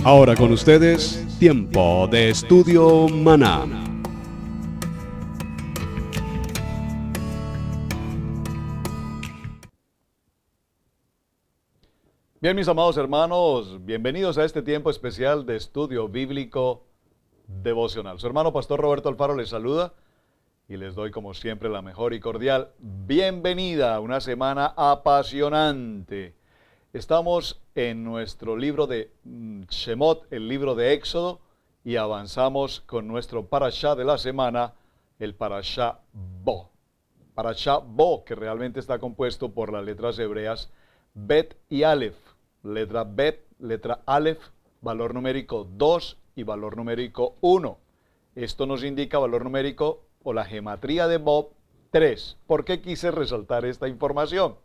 Ahora con ustedes, Tiempo de Estudio Maná. Bien, mis amados hermanos, bienvenidos a este tiempo especial de estudio bíblico devocional. Su hermano Pastor Roberto Alfaro les saluda y les doy como siempre la mejor y cordial bienvenida a una semana apasionante. Estamos en nuestro libro de Shemot, el libro de Éxodo, y avanzamos con nuestro parashá de la semana, el parashá Bo. Parashá Bo, que realmente está compuesto por las letras hebreas Bet y Aleph. Letra Bet, letra Aleph, valor numérico 2 y valor numérico 1. Esto nos indica valor numérico o la gematría de Bob 3. ¿Por qué quise resaltar esta información?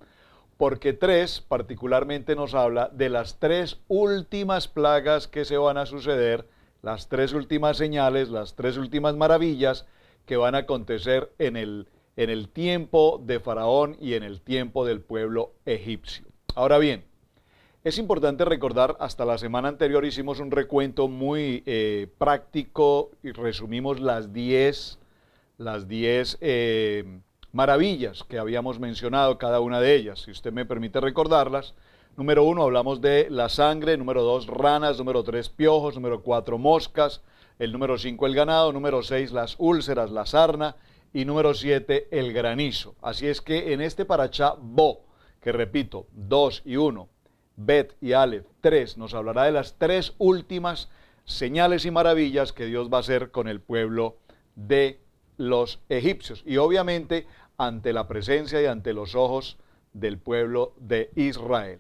Porque 3 particularmente nos habla de las 3 últimas plagas que se van a suceder, las 3 últimas señales, las 3 últimas maravillas que van a acontecer en el tiempo de Faraón y en el tiempo del pueblo egipcio. Ahora bien, es importante recordar, hasta la semana anterior hicimos un recuento muy práctico y resumimos las 10 maravillas que habíamos mencionado, cada una de ellas. Si usted me permite recordarlas, número 1 hablamos de la sangre, número 2 ranas, número 3 piojos, número 4 moscas, el número 5 el ganado, número 6 las úlceras, la sarna y número 7 el granizo. Así es que en este parashá Bo, que repito, 2 y 1, Bet y Aleph 3, nos hablará de las 3 últimas señales y maravillas que Dios va a hacer con el pueblo de los egipcios. Y obviamente ante la presencia y ante los ojos del pueblo de Israel.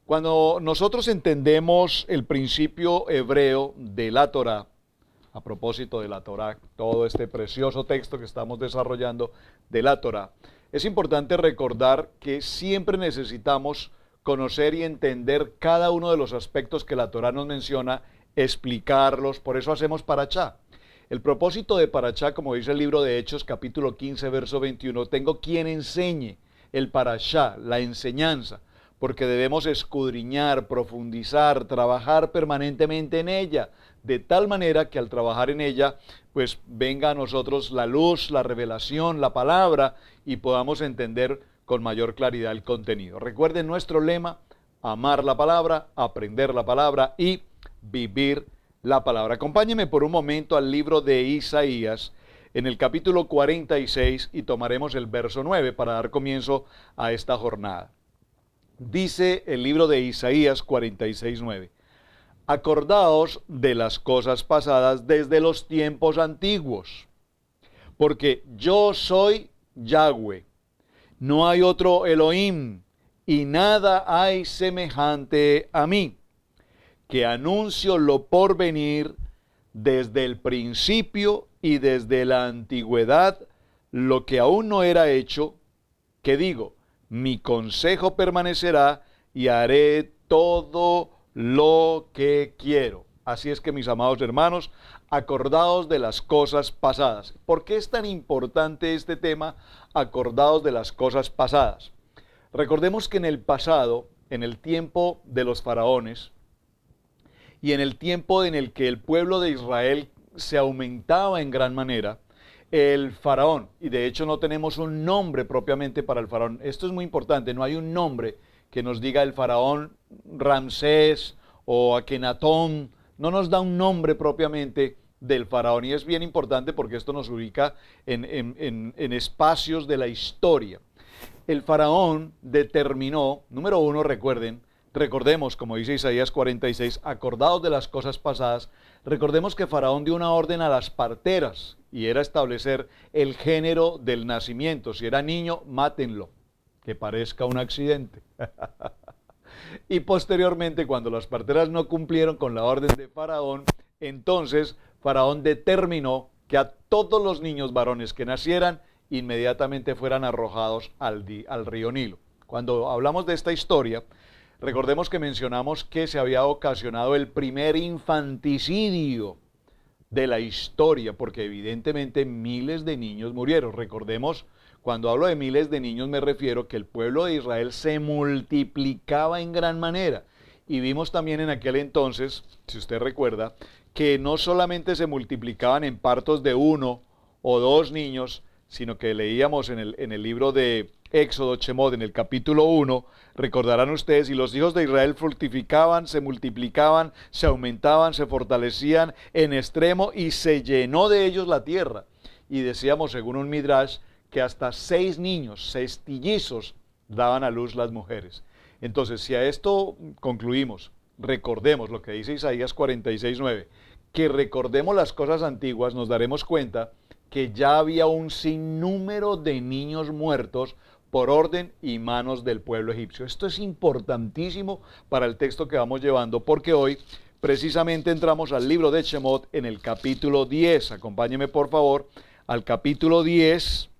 Cuando nosotros entendemos el principio hebreo de la Torá, a propósito de la Torá, todo este precioso texto que estamos desarrollando de la Torá, es importante recordar que siempre necesitamos conocer y entender cada uno de los aspectos que la Torá nos menciona, explicarlos, por eso hacemos parashá. El propósito de parashá, como dice el libro de Hechos, capítulo 15, verso 21, tengo quien enseñe el parashá, la enseñanza, porque debemos escudriñar, profundizar, trabajar permanentemente en ella, de tal manera que al trabajar en ella, pues venga a nosotros la luz, la revelación, la palabra, y podamos entender con mayor claridad el contenido. Recuerden nuestro lema: amar la palabra, aprender la palabra y vivir la palabra. Acompáñenme por un momento al libro de Isaías, en el capítulo 46, y tomaremos el verso 9 para dar comienzo a esta jornada. Dice el libro de Isaías 46, 9. Acordaos de las cosas pasadas desde los tiempos antiguos, porque yo soy Yahweh, no hay otro Elohim, y nada hay semejante a mí, que anuncio lo por venir desde el principio y desde la antigüedad, lo que aún no era hecho, que digo, mi consejo permanecerá y haré todo lo que quiero. Así es que, mis amados hermanos, acordaos de las cosas pasadas. ¿Por qué es tan importante este tema, acordaos de las cosas pasadas? Recordemos que en el pasado, en el tiempo de los faraones, y en el tiempo en el que el pueblo de Israel se aumentaba en gran manera, el faraón, y de hecho no tenemos un nombre propiamente para el faraón, esto es muy importante, no hay un nombre que nos diga el faraón Ramsés o Akenatón, no nos da un nombre propiamente del faraón, y es bien importante porque esto nos ubica en espacios de la historia. El faraón determinó, número 1, recordemos, como dice Isaías 46, acordados de las cosas pasadas, recordemos que Faraón dio una orden a las parteras, y era establecer el género del nacimiento. Si era niño, mátenlo, que parezca un accidente. Y posteriormente, cuando las parteras no cumplieron con la orden de Faraón, entonces Faraón determinó que a todos los niños varones que nacieran, inmediatamente fueran arrojados al río Nilo. Cuando hablamos de esta historia, recordemos que mencionamos que se había ocasionado el primer infanticidio de la historia, porque evidentemente miles de niños murieron. Recordemos, cuando hablo de miles de niños me refiero que el pueblo de Israel se multiplicaba en gran manera Y vimos también en aquel entonces, si usted recuerda, que no solamente se multiplicaban en partos de 1 o 2 niños, sino que leíamos en el libro de Éxodo, Shemot, en el capítulo 1, recordarán ustedes, y los hijos de Israel fructificaban, se multiplicaban, se aumentaban, se fortalecían en extremo y se llenó de ellos la tierra. Y decíamos, según un midrash, que hasta 6 niños, 6 trillizos, daban a luz las mujeres. Entonces, si a esto concluimos, recordemos lo que dice Isaías 46:9, que recordemos las cosas antiguas, nos daremos cuenta que ya había un sinnúmero de niños muertos por orden y manos del pueblo egipcio. Esto es importantísimo para el texto que vamos llevando, porque hoy precisamente entramos al libro de Shemot en el capítulo 10. Acompáñeme por favor al capítulo 10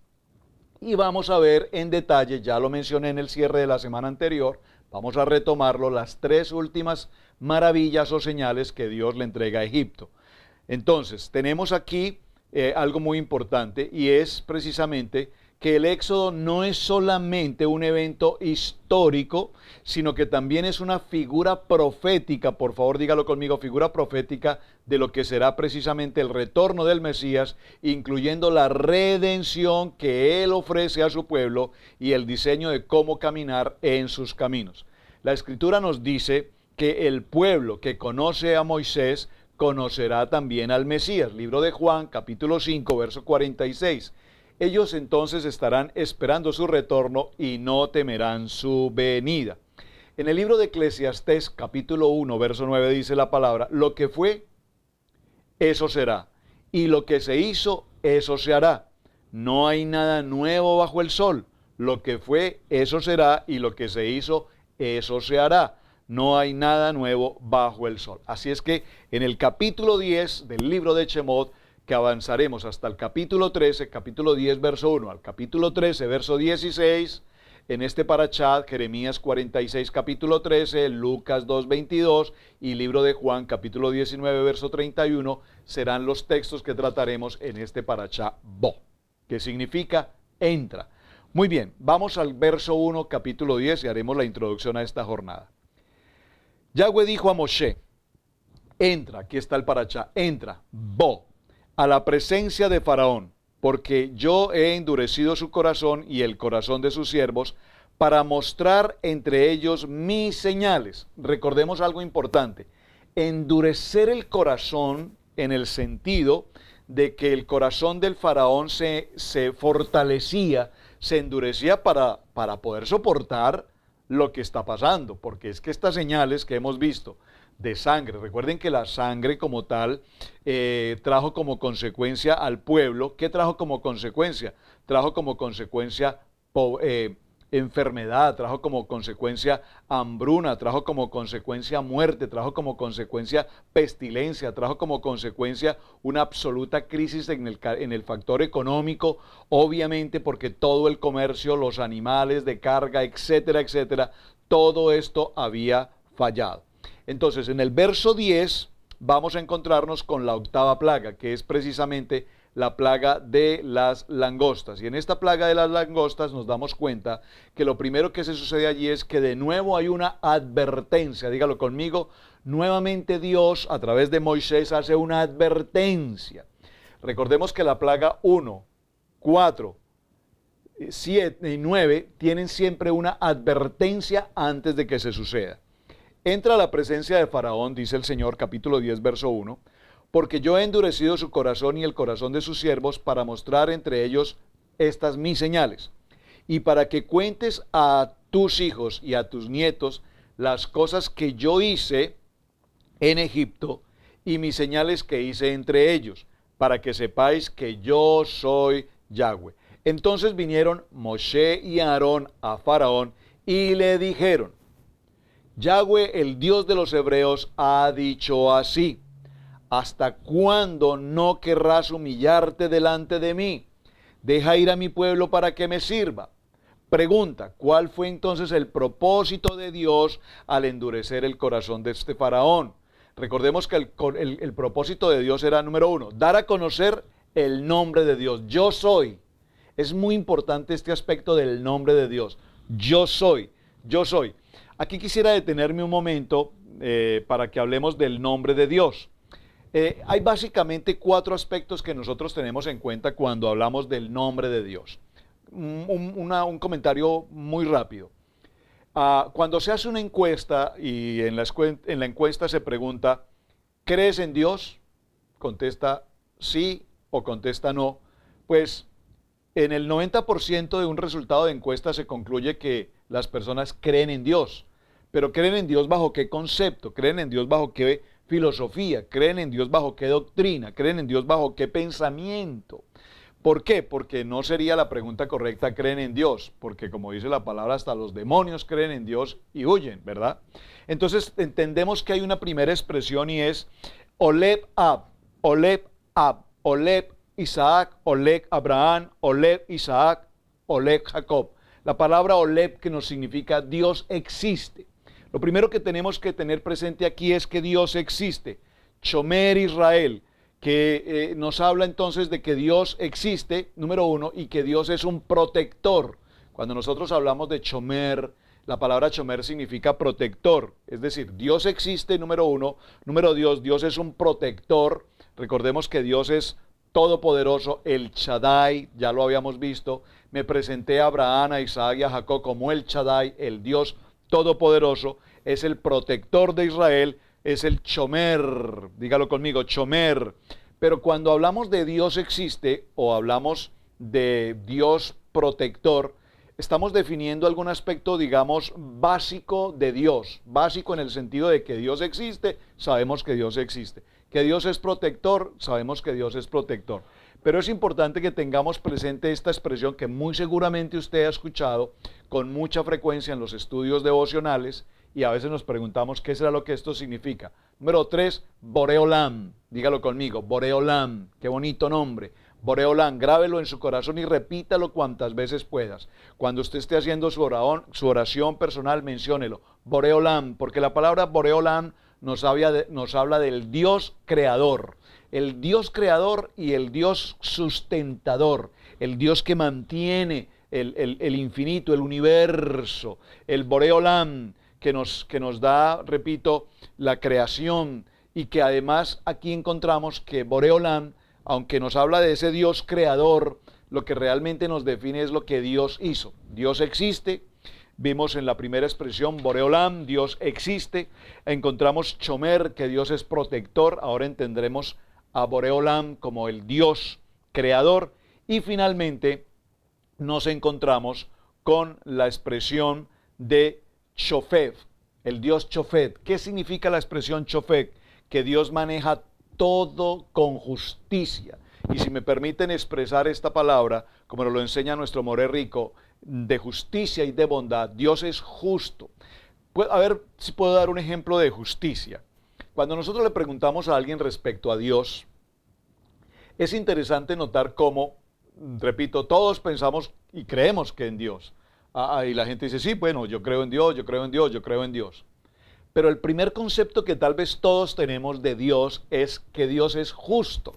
y vamos a ver en detalle, ya lo mencioné en el cierre de la semana anterior, vamos a retomarlo, las 3 últimas maravillas o señales que Dios le entrega a Egipto. Entonces, tenemos aquí algo muy importante, y es precisamente que el Éxodo no es solamente un evento histórico, sino que también es una figura profética, por favor dígalo conmigo, figura profética de lo que será precisamente el retorno del Mesías, incluyendo la redención que Él ofrece a su pueblo y el diseño de cómo caminar en sus caminos. La Escritura nos dice que el pueblo que conoce a Moisés conocerá también al Mesías. Libro de Juan, capítulo 5, verso 46. Ellos entonces estarán esperando su retorno y no temerán su venida. En el libro de Eclesiastés, capítulo 1, verso 9, dice la palabra, lo que fue, eso será, y lo que se hizo, eso se hará. No hay nada nuevo bajo el sol. Lo que fue, eso será, y lo que se hizo, eso se hará. No hay nada nuevo bajo el sol. Así es que en el capítulo 10 del libro de Shemot, que avanzaremos hasta el capítulo 13, capítulo 10, verso 1, al capítulo 13, verso 16, en este parachá, Jeremías 46, capítulo 13, Lucas 2, 22 y libro de Juan, capítulo 19, verso 31, serán los textos que trataremos en este parachá Bo, que significa entra. Muy bien, vamos al verso 1, capítulo 10 y haremos la introducción a esta jornada. Yahweh dijo a Moshe, entra, aquí está el parachá, entra, Bo, a la presencia de Faraón, porque yo he endurecido su corazón y el corazón de sus siervos, para mostrar entre ellos mis señales. Recordemos algo importante, endurecer el corazón en el sentido de que el corazón del Faraón se fortalecía, se endurecía para poder soportar lo que está pasando, porque es que estas señales que hemos visto de sangre, recuerden que la sangre como tal trajo como consecuencia al pueblo. ¿Qué trajo como consecuencia? Trajo como consecuencia enfermedad, trajo como consecuencia hambruna, trajo como consecuencia muerte, trajo como consecuencia pestilencia, trajo como consecuencia una absoluta crisis en el factor económico, obviamente porque todo el comercio, los animales de carga, etcétera, etcétera, todo esto había fallado. Entonces, en el verso 10 vamos a encontrarnos con la octava plaga, que es precisamente la plaga de las langostas. Y en esta plaga de las langostas nos damos cuenta que lo primero que se sucede allí es que de nuevo hay una advertencia. Dígalo conmigo, nuevamente Dios a través de Moisés hace una advertencia. Recordemos que la plaga 1, 4, 7 y 9 tienen siempre una advertencia antes de que se suceda. Entra a la presencia de Faraón, dice el Señor, capítulo 10, verso 1, porque yo he endurecido su corazón y el corazón de sus siervos para mostrar entre ellos estas mis señales, y para que cuentes a tus hijos y a tus nietos las cosas que yo hice en Egipto y mis señales que hice entre ellos, para que sepáis que yo soy Yahweh. Entonces vinieron Moshe y Aarón a Faraón y le dijeron, Yahweh, el Dios de los hebreos, ha dicho así, ¿hasta cuándo no querrás humillarte delante de mí? Deja ir a mi pueblo para que me sirva. Pregunta, ¿cuál fue entonces el propósito de Dios al endurecer el corazón de este faraón? Recordemos que el propósito de Dios era, número 1, dar a conocer el nombre de Dios. Yo soy. Es muy importante este aspecto del nombre de Dios. Yo soy. Yo soy. Aquí quisiera detenerme un momento para que hablemos del nombre de Dios. Hay básicamente 4 aspectos que nosotros tenemos en cuenta cuando hablamos del nombre de Dios. Un comentario muy rápido. Cuando se hace una encuesta y en la encuesta se pregunta, ¿crees en Dios? Contesta sí o contesta no. Pues en el 90% de un resultado de encuesta se concluye que las personas creen en Dios. Pero ¿creen en Dios bajo qué concepto? ¿Creen en Dios bajo qué filosofía? ¿Creen en Dios bajo qué doctrina? ¿Creen en Dios bajo qué pensamiento? ¿Por qué? Porque no sería la pregunta correcta, ¿creen en Dios? Porque como dice la palabra, hasta los demonios creen en Dios y huyen, ¿verdad? Entonces entendemos que hay una primera expresión y es Oleb Ab, Oleb Ab, Oleb Isaac, Oleb Abraham, Oleb Isaac, Oleb Jacob. La palabra Oleb que nos significa Dios existe. Lo primero que tenemos que tener presente aquí es que Dios existe. Shomer Israel, que nos habla entonces de que Dios existe, número 1, y que Dios es un protector. Cuando nosotros hablamos de Shomer, la palabra Shomer significa protector. Es decir, Dios existe, número 1. Número 2, Dios es un protector. Recordemos que Dios es todopoderoso, el Shaddai, ya lo habíamos visto. Me presenté a Abraham, a Isaac y a Jacob como el Shaddai, el Dios todopoderoso, es el protector de Israel, es el Shomer, dígalo conmigo, Shomer. Pero cuando hablamos de Dios existe o hablamos de Dios protector, estamos definiendo algún aspecto, digamos, básico de Dios, básico en el sentido de que Dios existe, sabemos que Dios existe. Que Dios es protector, sabemos que Dios es protector. Pero es importante que tengamos presente esta expresión que muy seguramente usted ha escuchado con mucha frecuencia en los estudios devocionales y a veces nos preguntamos qué será lo que esto significa. Número 3, Boreolam. Dígalo conmigo, Boreolam. Qué bonito nombre. Boreolam, grábelo en su corazón y repítalo cuantas veces puedas. Cuando usted esté haciendo su oración personal, menciónelo. Boreolam, porque la palabra Boreolam nos habla del Dios creador. El Dios creador y el Dios sustentador. El Dios que mantiene el infinito, el universo. El Boreolam que nos da, repito, la creación. Y que además aquí encontramos que Boreolam, aunque nos habla de ese Dios creador, lo que realmente nos define es lo que Dios hizo. Dios existe. Vimos en la primera expresión Boreolam, Dios existe. Encontramos Shomer, que Dios es protector. Ahora entenderemos a Boreolam como el Dios creador. Y finalmente nos encontramos con la expresión de Shofet, el Dios Shofet. ¿Qué significa la expresión Shofet? Que Dios maneja todo con justicia. Y si me permiten expresar esta palabra, como nos lo enseña nuestro More Rico, de justicia y de bondad, Dios es justo. A ver si puedo dar un ejemplo de justicia. Cuando nosotros le preguntamos a alguien respecto a Dios, es interesante notar cómo, repito, todos pensamos y creemos que en Dios. Y la gente dice, sí, bueno, yo creo en Dios, yo creo en Dios, yo creo en Dios. Pero el primer concepto que tal vez todos tenemos de Dios es que Dios es justo.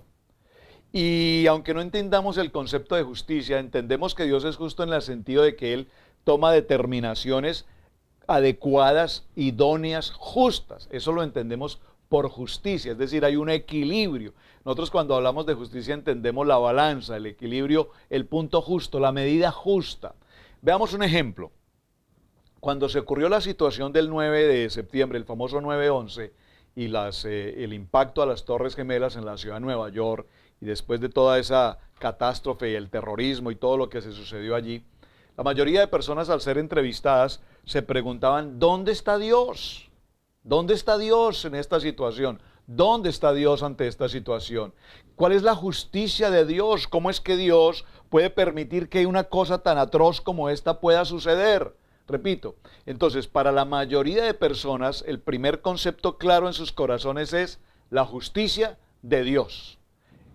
Y aunque no entendamos el concepto de justicia, entendemos que Dios es justo en el sentido de que Él toma determinaciones adecuadas, idóneas, justas. Eso lo entendemos por justicia, es decir, hay un equilibrio. Nosotros cuando hablamos de justicia entendemos la balanza, el equilibrio, el punto justo, la medida justa. Veamos un ejemplo. Cuando se ocurrió la situación del 9 de septiembre, el famoso 9/11, y el impacto a las Torres Gemelas en la ciudad de Nueva York, y después de toda esa catástrofe y el terrorismo y todo lo que se sucedió allí, la mayoría de personas al ser entrevistadas se preguntaban, ¿dónde está Dios? ¿Dónde está Dios en esta situación? ¿Dónde está Dios ante esta situación? ¿Cuál es la justicia de Dios? ¿Cómo es que Dios puede permitir que una cosa tan atroz como esta pueda suceder? Repito, entonces para la mayoría de personas el primer concepto claro en sus corazones es la justicia de Dios.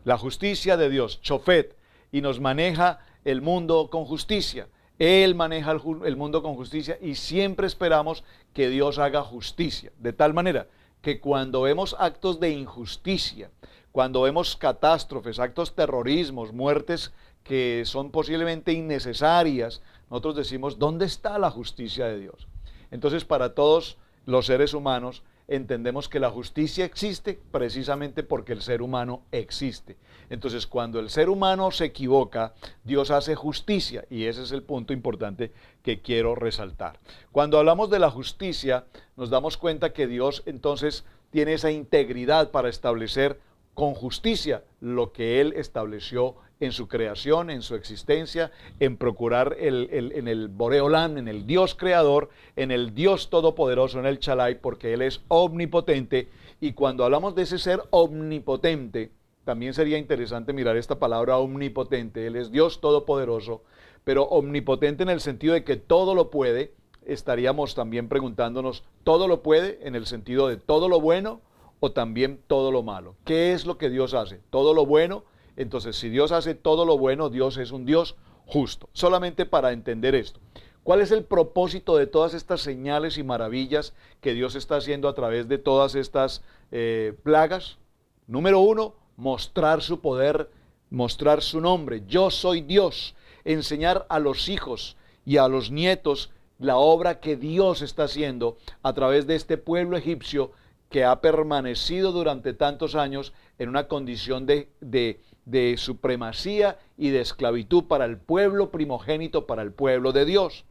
La justicia de Dios, Shofet, y nos maneja el mundo con justicia. Él maneja el mundo con justicia y siempre esperamos que Dios haga justicia. De tal manera que cuando vemos actos de injusticia, cuando vemos catástrofes, actos terrorismos, muertes que son posiblemente innecesarias, nosotros decimos, ¿dónde está la justicia de Dios? Entonces, para todos los seres humanos, entendemos que la justicia existe precisamente porque el ser humano existe. Entonces, cuando el ser humano se equivoca, Dios hace justicia, y ese es el punto importante que quiero resaltar. Cuando hablamos de la justicia, nos damos cuenta que Dios entonces tiene esa integridad para establecer con justicia lo que Él estableció en su creación, en su existencia, en procurar en el Boreolam, en el Dios creador, en el Dios todopoderoso, en el Chalai, porque Él es omnipotente. Y cuando hablamos de ese ser omnipotente, también sería interesante mirar esta palabra omnipotente. Él es Dios todopoderoso, pero omnipotente en el sentido de que todo lo puede. Estaríamos también preguntándonos, ¿todo lo puede en el sentido de todo lo bueno o también todo lo malo? ¿Qué es lo que Dios hace? Todo lo bueno. Entonces, si Dios hace todo lo bueno, Dios es un Dios justo. Solamente para entender esto, ¿cuál es el propósito de todas estas señales y maravillas que Dios está haciendo a través de todas estas plagas? Número uno, mostrar su poder, mostrar su nombre. Yo soy Dios. Enseñar a los hijos y a los nietos la obra que Dios está haciendo a través de este pueblo egipcio que ha permanecido durante tantos años en una condición de supremacía y de esclavitud para el pueblo primogénito, para el pueblo de Dios.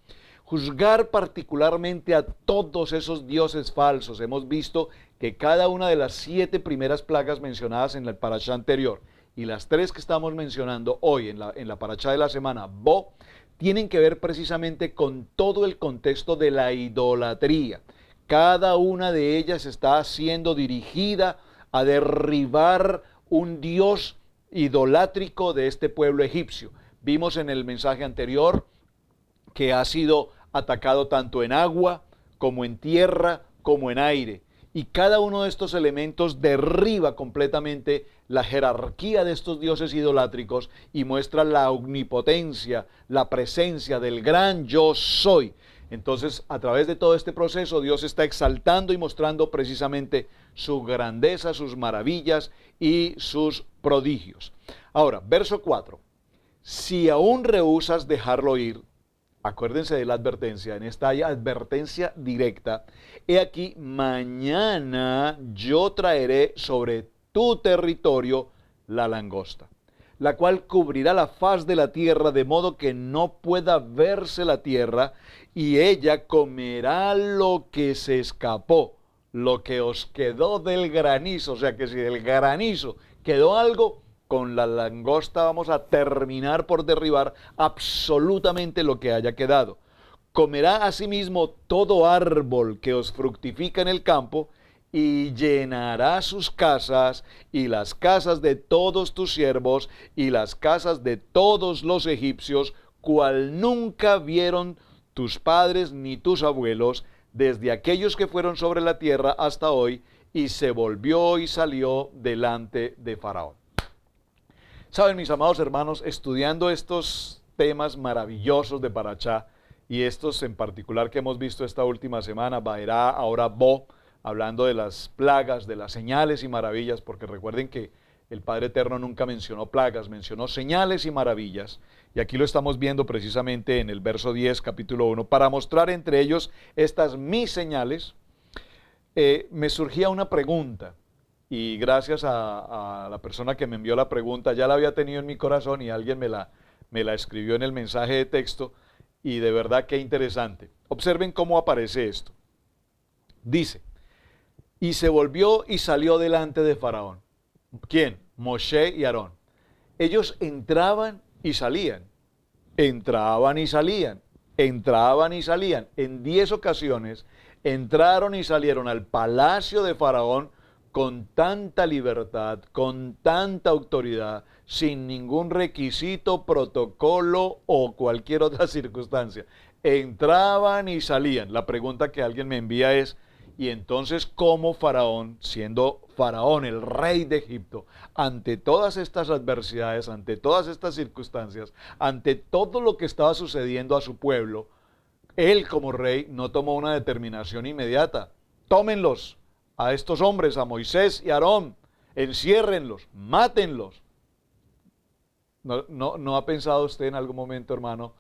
Juzgar particularmente a todos esos dioses falsos. Hemos visto que cada una de las 7 primeras plagas mencionadas en el parashá anterior y las 3 que estamos mencionando hoy en la parashá de la semana, Bo, tienen que ver precisamente con todo el contexto de la idolatría. Cada una de ellas está siendo dirigida a derribar un dios idolátrico de este pueblo egipcio. Vimos en el mensaje anterior que ha sido atacado tanto en agua, como en tierra, como en aire. Y cada uno de estos elementos derriba completamente la jerarquía de estos dioses idolátricos y muestra la omnipotencia, la presencia del gran yo soy. Entonces, a través de todo este proceso, Dios está exaltando y mostrando precisamente su grandeza, sus maravillas y sus prodigios. Ahora, verso 4. Si aún rehusas dejarlo ir, acuérdense de la advertencia, en esta hay advertencia directa. He aquí, mañana yo traeré sobre tu territorio la langosta, la cual cubrirá la faz de la tierra de modo que no pueda verse la tierra, y ella comerá lo que se escapó, lo que os quedó del granizo. O sea que si del granizo quedó algo, con la langosta vamos a terminar por derribar absolutamente lo que haya quedado. Comerá asimismo todo árbol que os fructifica en el campo, y llenará sus casas y las casas de todos tus siervos y las casas de todos los egipcios, cual nunca vieron tus padres ni tus abuelos, desde aquellos que fueron sobre la tierra hasta hoy. Y se volvió y salió delante de Faraón. Saben, mis amados hermanos, estudiando estos temas maravillosos de Parashá, y estos en particular que hemos visto esta última semana, Baerá, ahora Bo, hablando de las plagas, de las señales y maravillas, porque recuerden que el Padre Eterno nunca mencionó plagas, mencionó señales y maravillas, y aquí lo estamos viendo precisamente en el verso 10, capítulo 1, para mostrar entre ellos estas mis señales. Me surgía una pregunta, y gracias a la persona que me envió la pregunta, ya la había tenido en mi corazón y alguien me la escribió en el mensaje de texto, y de verdad que interesante. Observen cómo aparece esto. Dice, y se volvió y salió delante de Faraón. ¿Quién? Moshe y Aarón. Ellos entraban y salían, entraban y salían, entraban y salían. En 10 ocasiones entraron y salieron al palacio de Faraón con tanta libertad, con tanta autoridad, sin ningún requisito, protocolo o cualquier otra circunstancia. Entraban y salían. La pregunta que alguien me envía es, y entonces, ¿cómo Faraón, siendo Faraón el rey de Egipto, ante todas estas adversidades, ante todas estas circunstancias, ante todo lo que estaba sucediendo a su pueblo, él como rey no tomó una determinación inmediata? Tómenlos a estos hombres, a Moisés y a Aarón, enciérrenlos, mátenlos. ¿No ha pensado usted en algún momento, hermano,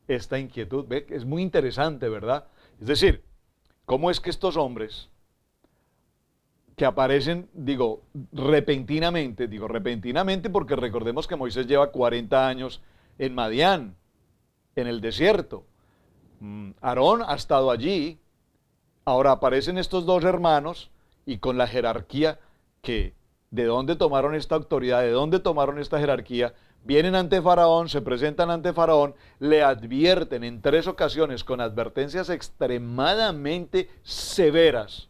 esta inquietud? ¿Ve? Es muy interesante, ¿verdad? Es decir, ¿cómo es que estos hombres, que aparecen, digo repentinamente porque recordemos que Moisés lleva 40 años en Madián, en el desierto. Aarón ha estado allí, ahora aparecen estos dos hermanos y con la jerarquía que, ¿de dónde tomaron esta autoridad? ¿De dónde tomaron esta jerarquía? Vienen ante Faraón, se presentan ante Faraón, le advierten en 3 ocasiones con advertencias extremadamente severas,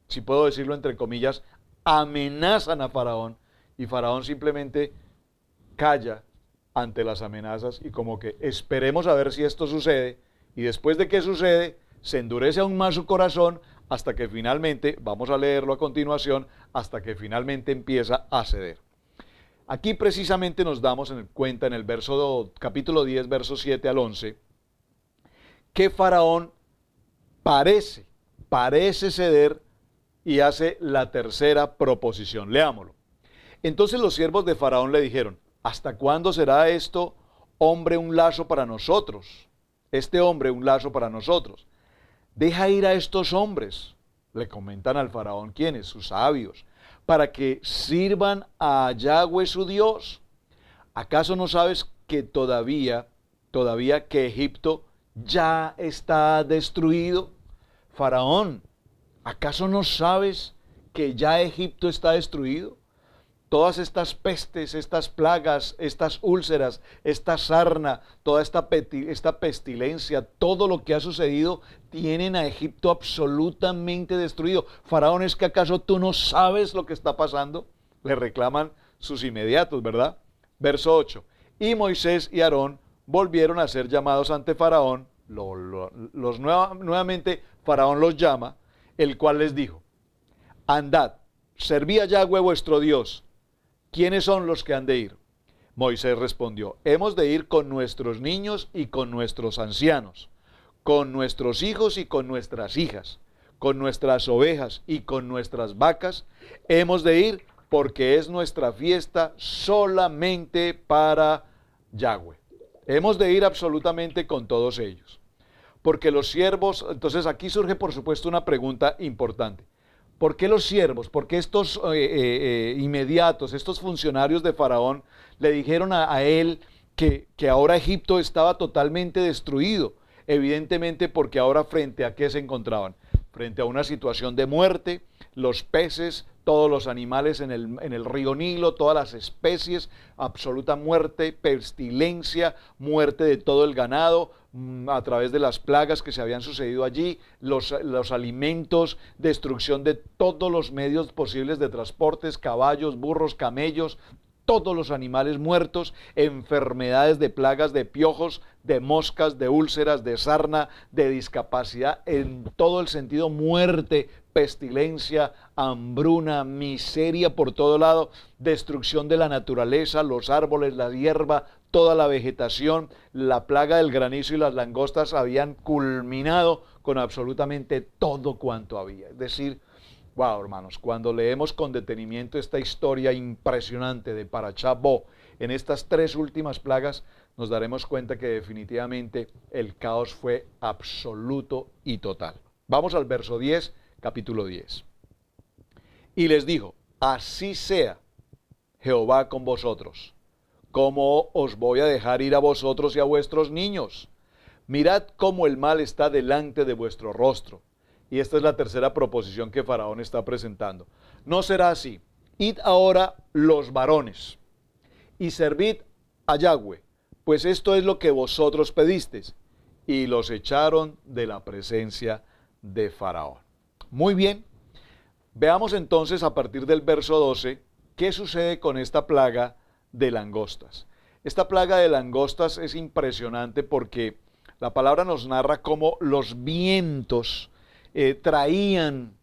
si puedo decirlo entre comillas, amenazan a Faraón y Faraón simplemente calla ante las amenazas y como que esperemos a ver si esto sucede y después de que sucede se endurece aún más su corazón hasta que finalmente, vamos a leerlo a continuación, hasta que finalmente empieza a ceder. Aquí precisamente nos damos cuenta en el capítulo 10, versos 7 al 11, que Faraón parece ceder y hace la tercera proposición. Leámoslo. Entonces los siervos de Faraón le dijeron, ¿hasta cuándo será esto, hombre, un lazo para nosotros? Este hombre un lazo para nosotros. Deja ir a estos hombres, le comentan al Faraón, ¿quiénes? Sus sabios, para que sirvan a Yahweh su Dios. ¿Acaso no sabes que todavía que Egipto ya está destruido? Faraón, ¿acaso no sabes que ya Egipto está destruido? Todas estas pestes, estas plagas, estas úlceras, esta sarna, toda esta pestilencia, todo lo que ha sucedido, tienen a Egipto absolutamente destruido. Faraón, ¿es que acaso tú no sabes lo que está pasando? Le reclaman sus inmediatos, ¿verdad? Verso 8. Y Moisés y Aarón volvieron a ser llamados ante Faraón. Nuevamente Faraón los llama, el cual les dijo, andad, serví a Yahweh vuestro Dios. ¿Quiénes son los que han de ir? Moisés respondió, hemos de ir con nuestros niños y con nuestros ancianos, con nuestros hijos y con nuestras hijas, con nuestras ovejas y con nuestras vacas. Hemos de ir porque es nuestra fiesta solamente para Yahweh. Hemos de ir absolutamente con todos ellos. Porque los siervos, entonces aquí surge por supuesto una pregunta importante. ¿Por qué los siervos? ¿Por qué estos inmediatos, estos funcionarios de Faraón le dijeron a él que ahora Egipto estaba totalmente destruido? Evidentemente porque ahora frente a qué se encontraban. Frente a una situación de muerte, los peces, todos los animales en el río Nilo, todas las especies, absoluta muerte, pestilencia, muerte de todo el ganado, a través de las plagas que se habían sucedido allí, los alimentos, destrucción de todos los medios posibles de transportes, caballos, burros, camellos, todos los animales muertos, enfermedades de plagas, de piojos, de moscas, de úlceras, de sarna, de discapacidad, en todo el sentido, muerte, pestilencia, hambruna, miseria por todo lado, destrucción de la naturaleza, los árboles, la hierba, toda la vegetación, la plaga del granizo y las langostas habían culminado con absolutamente todo cuanto había. Es decir, wow, hermanos, cuando leemos con detenimiento esta historia impresionante de Parashá Bo, en estas 3 últimas plagas, nos daremos cuenta que definitivamente el caos fue absoluto y total. Vamos al verso 10, capítulo 10. Y les dijo, así sea Jehová con vosotros. ¿Cómo os voy a dejar ir a vosotros y a vuestros niños? Mirad cómo el mal está delante de vuestro rostro. Y esta es la tercera proposición que Faraón está presentando. No será así. Id ahora los varones y servid a Yahweh, pues esto es lo que vosotros pedisteis. Y los echaron de la presencia de Faraón. Muy bien. Veamos entonces a partir del verso 12 qué sucede con esta plaga de langostas. Esta plaga de langostas es impresionante porque la palabra nos narra cómo los vientos traían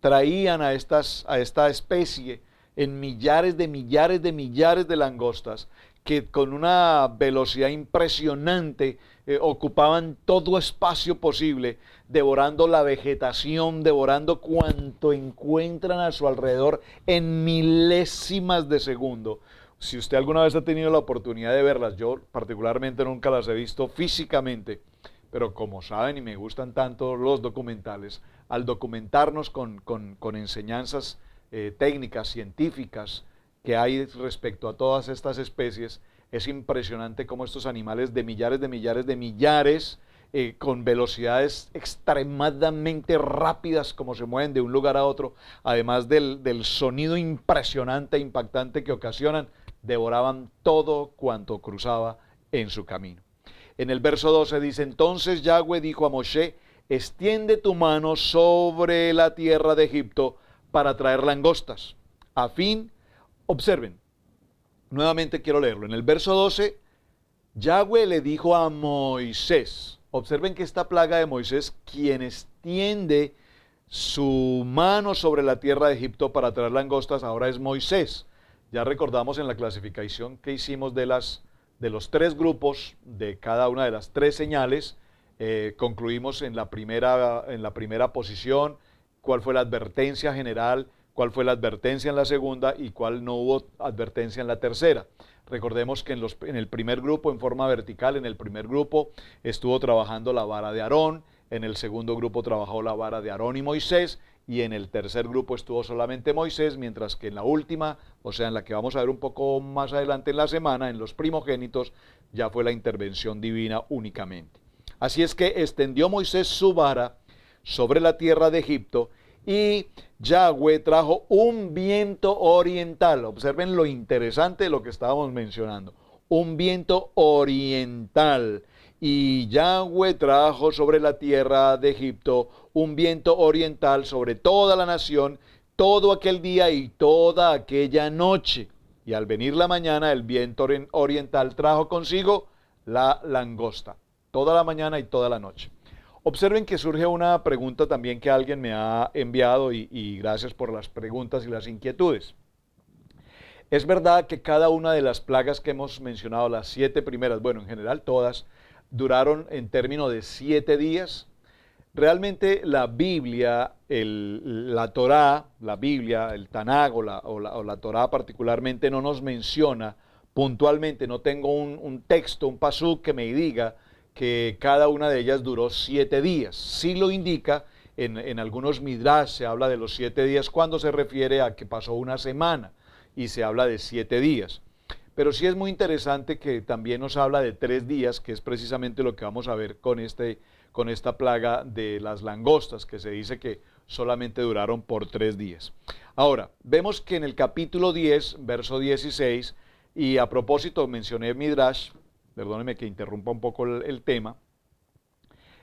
a esta especie en millares de langostas que con una velocidad impresionante ocupaban todo espacio posible, devorando la vegetación, devorando cuanto encuentran a su alrededor en milésimas de segundo. Si usted alguna vez ha tenido la oportunidad de verlas, yo particularmente nunca las he visto físicamente, pero como saben y me gustan tanto los documentales, al documentarnos con enseñanzas técnicas científicas que hay respecto a todas estas especies, es impresionante cómo estos animales de millares, con velocidades extremadamente rápidas, como se mueven de un lugar a otro, además del sonido impresionante, impactante que ocasionan, devoraban todo cuanto cruzaba en su camino. En el verso 12 dice, entonces Yahweh dijo a Moshe, extiende tu mano sobre la tierra de Egipto para traer langostas, a fin, observen, nuevamente quiero leerlo, en el verso 12, Yahweh le dijo a Moisés, observen que esta plaga de Moisés, quien extiende su mano sobre la tierra de Egipto para traer langostas, ahora es Moisés. Ya recordamos en la clasificación que hicimos de los tres grupos, de cada una de las tres señales, concluimos en la primera posición, cuál fue la advertencia general, cuál fue la advertencia en la segunda y cuál no hubo advertencia en la tercera. Recordemos que en el primer grupo, en forma vertical, en el primer grupo estuvo trabajando la vara de Aarón, en el segundo grupo trabajó la vara de Aarón y Moisés, y en el tercer grupo estuvo solamente Moisés, mientras que en la última, o sea, en la que vamos a ver un poco más adelante en la semana, en los primogénitos, ya fue la intervención divina únicamente. Así es que extendió Moisés su vara sobre la tierra de Egipto, y Yahweh trajo un viento oriental. Observen lo interesante de lo que estábamos mencionando. Un viento oriental. Y Yahweh trajo sobre la tierra de Egipto un viento oriental sobre toda la nación, todo aquel día y toda aquella noche. Y al venir la mañana, el viento oriental trajo consigo la langosta. Toda la mañana y toda la noche. Observen que surge una pregunta también que alguien me ha enviado y gracias por las preguntas y las inquietudes. Es verdad que cada una de las plagas que hemos mencionado, las 7 primeras, bueno, en general todas, duraron en términos de 7 días. Realmente la Biblia, la Torá, la Biblia, el Tanaj o la Torá particularmente no nos menciona puntualmente, no tengo un texto, un pasuk que me diga que cada una de ellas duró 7 días. Sí lo indica, en algunos midrash se habla de los 7 días cuando se refiere a que pasó una semana y se habla de 7 días. Pero sí es muy interesante que también nos habla de 3 días, que es precisamente lo que vamos a ver con esta plaga de las langostas, que se dice que solamente duraron por 3 días. Ahora, vemos que en el capítulo 10, verso 16, y a propósito mencioné midrash, perdónenme que interrumpa un poco el tema.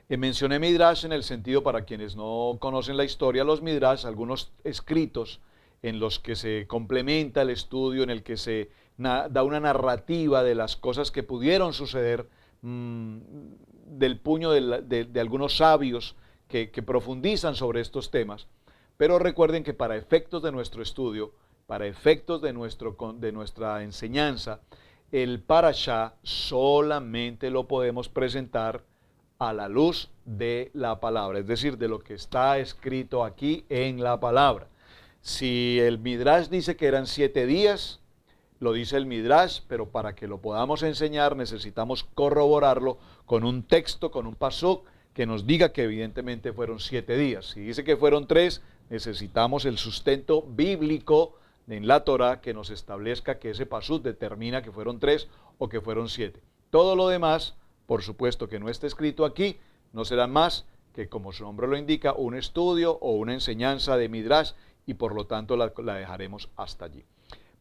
Mencioné midrash en el sentido, para quienes no conocen la historia, los midrash, algunos escritos en los que se complementa el estudio, en el que se da una narrativa de las cosas que pudieron suceder del puño de algunos sabios que profundizan sobre estos temas. Pero recuerden que para efectos de nuestro estudio, para efectos de nuestra enseñanza, el parashá solamente lo podemos presentar a la luz de la palabra, es decir, de lo que está escrito aquí en la palabra. Si el midrash dice que eran 7 días, lo dice el midrash, pero para que lo podamos enseñar necesitamos corroborarlo con un texto, con un pasuk que nos diga que evidentemente fueron 7 días. Si dice que fueron 3, necesitamos el sustento bíblico en la Torah que nos establezca que ese pasuk determina que fueron 3 o que fueron 7. Todo lo demás, por supuesto que no esté escrito aquí, no será más que, como su nombre lo indica, un estudio o una enseñanza de midrash, y por lo tanto la dejaremos hasta allí.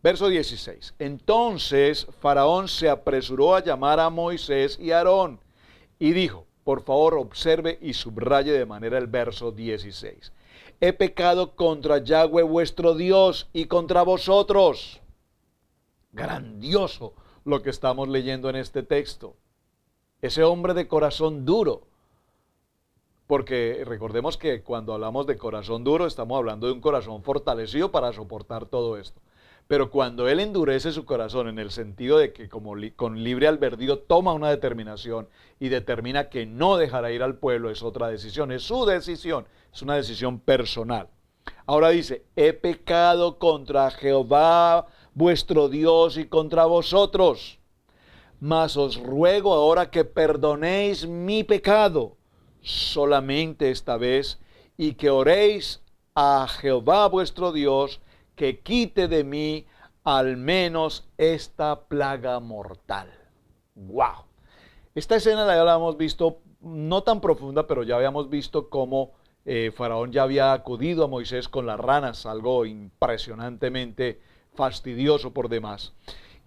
Verso 16. Entonces Faraón se apresuró a llamar a Moisés y a Aarón y dijo, por favor observe y subraye de manera el verso 16. He pecado contra Yahweh vuestro Dios y contra vosotros. Grandioso lo que estamos leyendo en este texto. Ese hombre de corazón duro. Porque recordemos que cuando hablamos de corazón duro estamos hablando de un corazón fortalecido para soportar todo esto. Pero cuando él endurece su corazón en el sentido de que con libre albedrío toma una determinación y determina que no dejará ir al pueblo, es otra decisión, es su decisión, es una decisión personal. Ahora dice, he pecado contra Jehová vuestro Dios y contra vosotros, mas os ruego ahora que perdonéis mi pecado solamente esta vez y que oréis a Jehová vuestro Dios, que quite de mí al menos esta plaga mortal. ¡Wow! Esta escena ya la habíamos visto, no tan profunda, pero ya habíamos visto cómo Faraón ya había acudido a Moisés con las ranas, algo impresionantemente fastidioso por demás.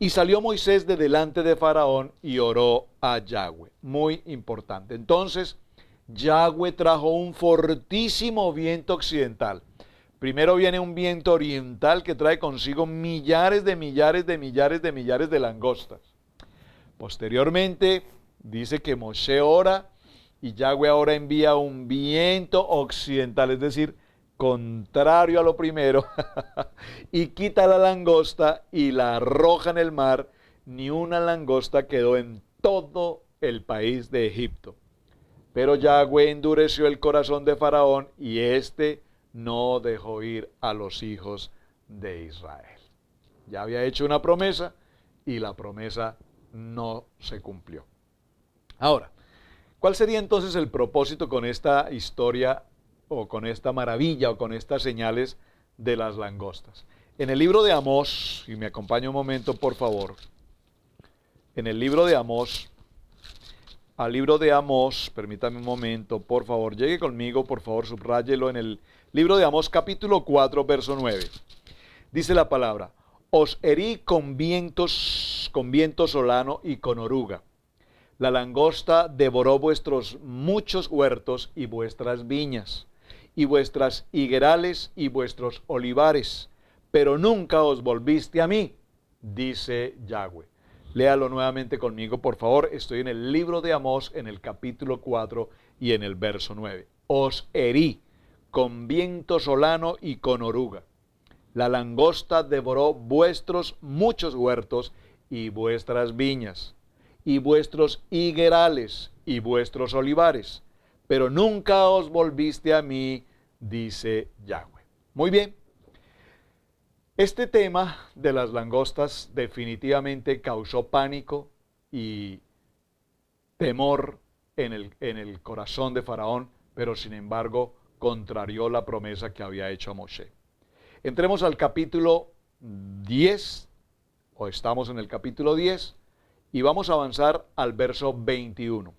Y salió Moisés de delante de Faraón y oró a Yahweh. Muy importante. Entonces, Yahweh trajo un fortísimo viento occidental. Primero viene un viento oriental que trae consigo millares de langostas. Posteriormente, dice que Moshe ora y Yahweh ahora envía un viento occidental, es decir, contrario a lo primero, y quita la langosta y la arroja en el mar. Ni una langosta quedó en todo el país de Egipto. Pero Yahweh endureció el corazón de Faraón y éste no dejó ir a los hijos de Israel. Ya había hecho una promesa y la promesa no se cumplió. Ahora, ¿cuál sería entonces el propósito con esta historia o con esta maravilla o con estas señales de las langostas? En el libro de Amós, si me acompaña un momento por favor, en el libro de Amós, al libro de Amós, permítame un momento, por favor, llegue conmigo, por favor, subráyelo en el libro de Amós, capítulo 4, verso 9. Dice la palabra: os herí con viento solano y con oruga. La langosta devoró vuestros muchos huertos y vuestras viñas, y vuestras higuerales y vuestros olivares, pero nunca os volviste a mí, dice Yahweh. Léalo nuevamente conmigo, por favor. Estoy en el libro de Amós, en el capítulo 4 y en el verso 9. Os herí con viento solano y con oruga. La langosta devoró vuestros muchos huertos y vuestras viñas, y vuestros higuerales y vuestros olivares, pero nunca os volviste a mí, dice Yahweh. Muy bien. Este tema de las langostas definitivamente causó pánico y temor en el corazón de Faraón, pero sin embargo contrarió la promesa que había hecho a Moshe. Entremos al capítulo 10, o estamos en el capítulo 10, y vamos a avanzar al verso 21.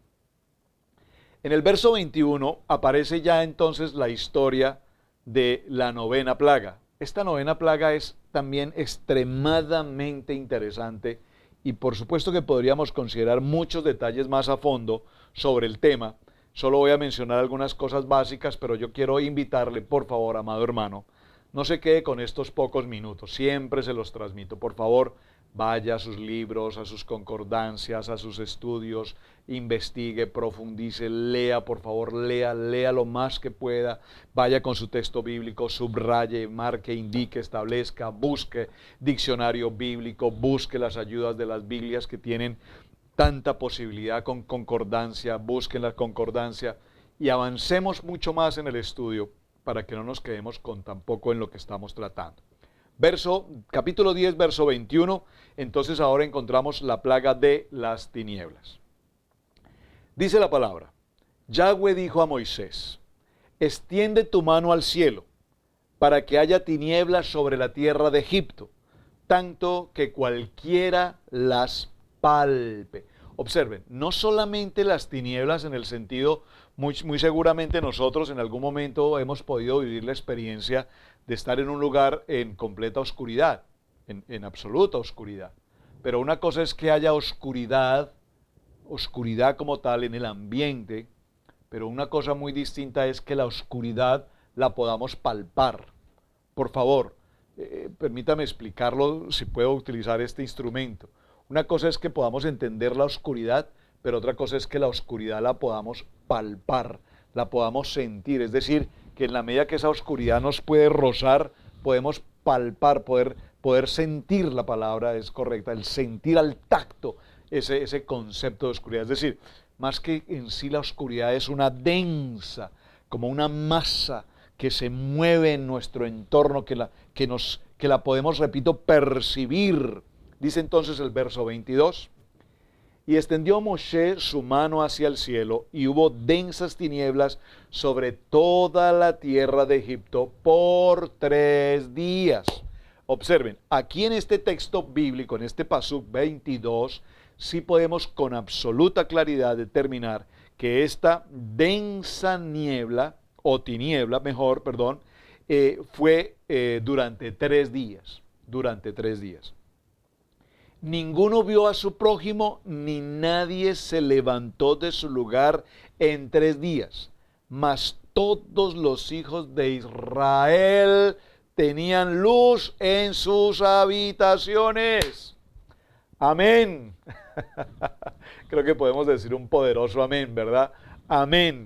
En el verso 21 aparece ya entonces la historia de la novena plaga. Esta novena plaga es también extremadamente interesante y por supuesto que podríamos considerar muchos detalles más a fondo sobre el tema. Solo voy a mencionar algunas cosas básicas, pero yo quiero invitarle, por favor, amado hermano, no se quede con estos pocos minutos, siempre se los transmito. Por favor, vaya a sus libros, a sus concordancias, a sus estudios, investigue, profundice, lea, por favor, lea lo más que pueda, vaya con su texto bíblico, subraye, marque, indique, establezca, busque diccionario bíblico, busque las ayudas de las Biblias que tienen tanta posibilidad con concordancia, busquen la concordancia y avancemos mucho más en el estudio para que no nos quedemos con tan poco en lo que estamos tratando. Capítulo 10, verso 21, entonces ahora encontramos la plaga de las tinieblas. Dice la palabra: Yahweh dijo a Moisés: extiende tu mano al cielo, para que haya tinieblas sobre la tierra de Egipto, tanto que cualquiera las palpe. Observen, no solamente las tinieblas en el sentido, muy seguramente nosotros en algún momento hemos podido vivir la experiencia de estar en un lugar en completa oscuridad, en absoluta oscuridad. Pero una cosa es que haya oscuridad como tal en el ambiente, pero una cosa muy distinta es que la oscuridad la podamos palpar. Por favor, permítame explicarlo si puedo utilizar este instrumento. Una cosa es que podamos entender la oscuridad, pero otra cosa es que la oscuridad la podamos palpar, la podamos sentir. Es decir, que en la medida que esa oscuridad nos puede rozar, podemos palpar, poder sentir, la palabra es correcta, el sentir al tacto ese concepto de oscuridad. Es decir, más que en sí la oscuridad es una densa, como una masa que se mueve en nuestro entorno, que la podemos, repito, percibir. Dice entonces el verso 22, y extendió Moshe su mano hacia el cielo, y hubo densas tinieblas sobre toda la tierra de Egipto por 3 días. Observen, aquí en este texto bíblico, en este Pasuk 22, sí podemos con absoluta claridad determinar que esta densa niebla, o tiniebla, mejor, perdón, fue durante 3 días, durante 3 días. Ninguno vio a su prójimo, ni nadie se levantó de su lugar en 3 días. Mas todos los hijos de Israel tenían luz en sus habitaciones. Amén. Creo que podemos decir un poderoso amén, ¿verdad? Amén.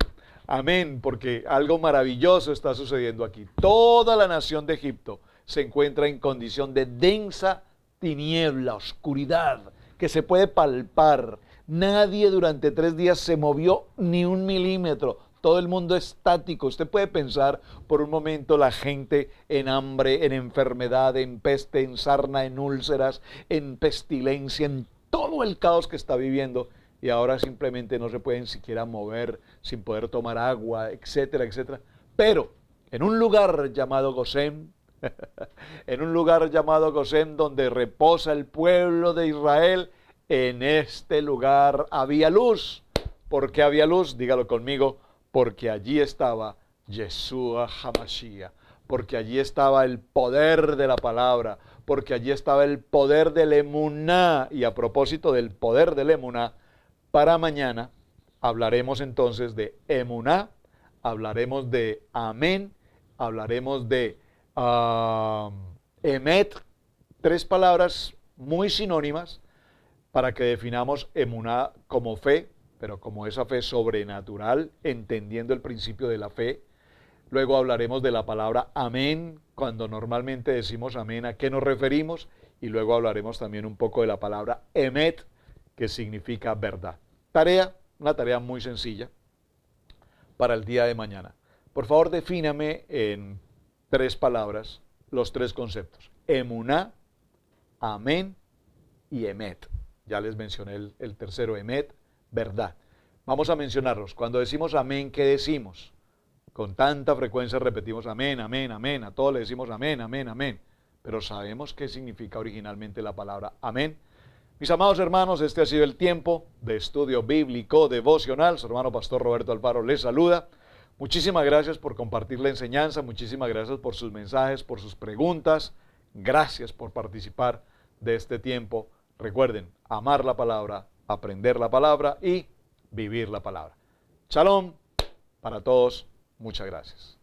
Amén, porque algo maravilloso está sucediendo aquí. Toda la nación de Egipto se encuentra en condición de densa tiniebla, oscuridad, que se puede palpar. Nadie durante 3 días se movió ni un milímetro. Todo el mundo estático. Usted puede pensar por un momento la gente en hambre, en enfermedad, en peste, en sarna, en úlceras, en pestilencia, en todo el caos que está viviendo. Y ahora simplemente no se pueden siquiera mover sin poder tomar agua, etcétera, etcétera. Pero en un lugar llamado Gosén, en un lugar llamado Gosén donde reposa el pueblo de Israel, en este lugar había luz. ¿Por qué había luz? Dígalo conmigo. Porque allí estaba Yeshua HaMashiach, porque allí estaba el poder de la palabra, porque allí estaba el poder del emuná. Y a propósito del poder del emuná, para mañana hablaremos entonces de emuná, hablaremos de amén, hablaremos de emet, 3 palabras muy sinónimas para que definamos emuná como fe, pero como esa fe sobrenatural, entendiendo el principio de la fe. Luego hablaremos de la palabra amén, cuando normalmente decimos amén, ¿a qué nos referimos? Y luego hablaremos también un poco de la palabra emet, que significa verdad. Una tarea muy sencilla para el día de mañana. Por favor, defíname en 3 palabras los 3 conceptos. Emuná, amén y emet. Ya les mencioné el tercero, emet, verdad. Vamos a mencionarlos. Cuando decimos amén, ¿qué decimos? Con tanta frecuencia repetimos amén, amén, amén. A todos le decimos amén, amén, amén. Pero ¿sabemos qué significa originalmente la palabra amén? Mis amados hermanos, este ha sido el tiempo de estudio bíblico devocional. Su hermano pastor Roberto Alfaro les saluda. Muchísimas gracias por compartir la enseñanza. Muchísimas gracias por sus mensajes, por sus preguntas. Gracias por participar de este tiempo. Recuerden, amar la palabra, aprender la palabra y vivir la palabra. Shalom para todos. Muchas gracias.